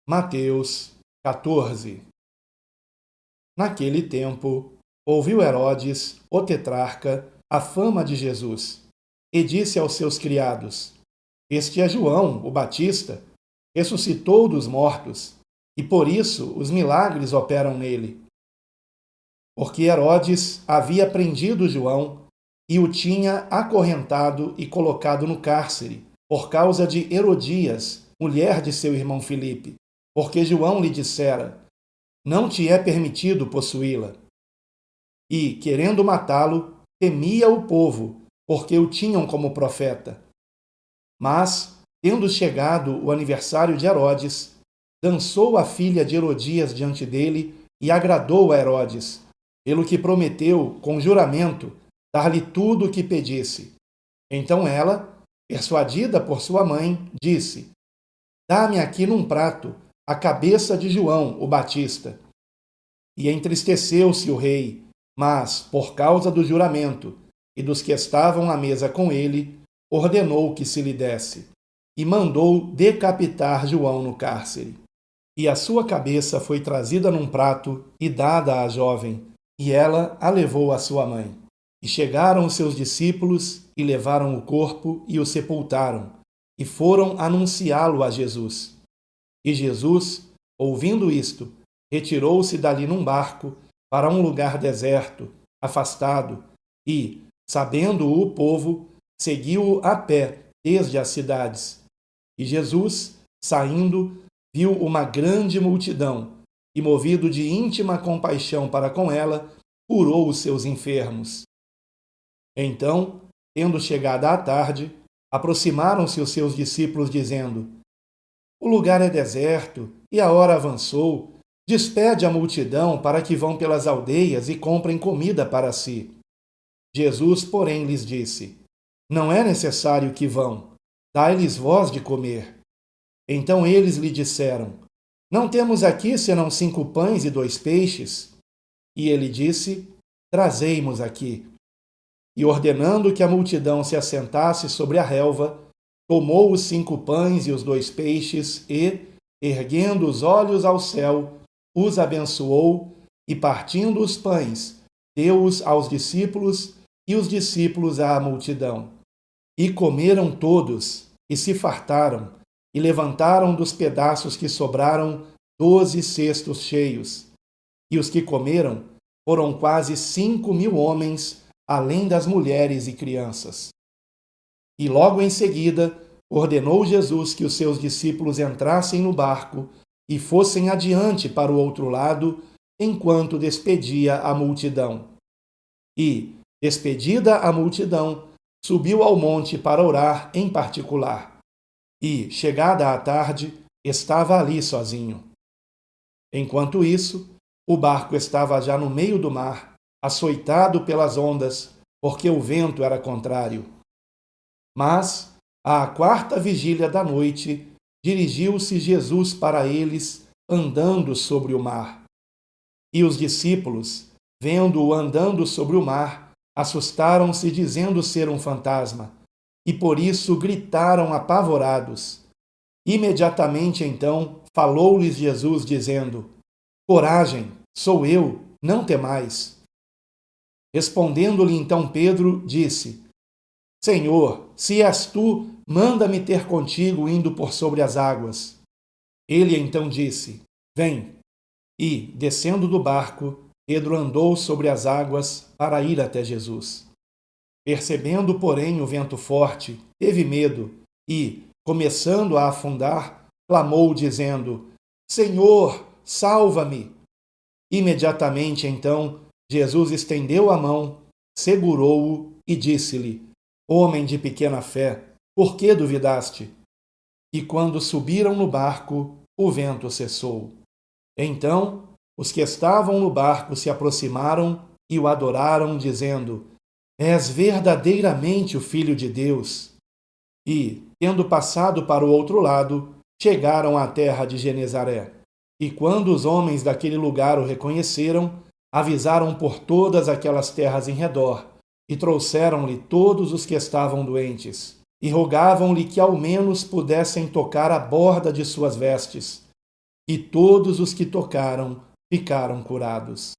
Mateus 14. Naquele tempo, ouviu Herodes, o tetrarca, a fama de Jesus, e disse aos seus criados: Este é João, o Batista, ressuscitou dos mortos, e por isso os milagres operam nele. Porque Herodes havia prendido João e o tinha acorrentado e colocado no cárcere, por causa de Herodias, mulher de seu irmão Filipe, porque João lhe dissera: Não te é permitido possuí-la. E, querendo matá-lo, temia o povo, porque o tinham como profeta. Mas, tendo chegado o aniversário de Herodes, dançou a filha de Herodias diante dele e agradou a Herodes, pelo que prometeu, com juramento, dar-lhe tudo o que pedisse. Então ela, persuadida por sua mãe, disse: Dá-me aqui num prato a cabeça de João, o Batista. E entristeceu-se o rei, mas, por causa do juramento e dos que estavam à mesa com ele, ordenou que se lhe desse, e mandou decapitar João no cárcere. E a sua cabeça foi trazida num prato e dada à jovem, e ela a levou à sua mãe. E chegaram os seus discípulos, e levaram o corpo e o sepultaram, e foram anunciá-lo a Jesus. E Jesus, ouvindo isto, retirou-se dali num barco para um lugar deserto, afastado, e, sabendo-o o povo, seguiu-o a pé desde as cidades. E Jesus, saindo, viu uma grande multidão, e, movido de íntima compaixão para com ela, curou os seus enfermos. Então, tendo chegado à tarde, aproximaram-se os seus discípulos, dizendo: O lugar é deserto, e a hora avançou. Despede a multidão para que vão pelas aldeias e comprem comida para si. Jesus, porém, lhes disse: Não é necessário que vão, dai-lhes vós de comer. Então eles lhe disseram: Não temos aqui senão 5 pães e 2 peixes. E ele disse: Trazei-mos aqui. E ordenando que a multidão se assentasse sobre a relva, tomou os 5 pães e os 2 peixes e, erguendo os olhos ao céu, os abençoou e, partindo os pães, deu-os aos discípulos e os discípulos à multidão. E comeram todos, e se fartaram, e levantaram dos pedaços que sobraram 12 cestos cheios. E os que comeram foram quase 5.000 homens, além das mulheres e crianças. E logo em seguida ordenou Jesus que os seus discípulos entrassem no barco e fossem adiante para o outro lado, enquanto despedia a multidão. E, despedida a multidão, subiu ao monte para orar em particular. E, chegada a tarde, estava ali sozinho. Enquanto isso, o barco estava já no meio do mar, açoitado pelas ondas, porque o vento era contrário. Mas, à 4ª vigília da noite, dirigiu-se Jesus para eles, andando sobre o mar. E os discípulos, vendo-o andando sobre o mar, assustaram-se, dizendo ser um fantasma, e por isso gritaram apavorados. Imediatamente então falou-lhes Jesus, dizendo: Coragem, sou eu, não temais. Respondendo-lhe então Pedro, disse: Senhor, se és tu, manda-me ter contigo indo por sobre as águas. Ele então disse: Vem. E, descendo do barco, Pedro andou sobre as águas para ir até Jesus. Percebendo, porém, o vento forte, teve medo e, começando a afundar, clamou, dizendo: Senhor, salva-me! Imediatamente, então, Jesus estendeu a mão, segurou-o e disse-lhe: Homem de pequena fé, por que duvidaste? E quando subiram no barco, o vento cessou. Então, os que estavam no barco se aproximaram e o adoraram, dizendo: És verdadeiramente o Filho de Deus. E, tendo passado para o outro lado, chegaram à terra de Genezaré. E quando os homens daquele lugar o reconheceram, avisaram por todas aquelas terras em redor, e trouxeram-lhe todos os que estavam doentes, e rogavam-lhe que ao menos pudessem tocar a borda de suas vestes. e todos os que tocaram ficaram curados.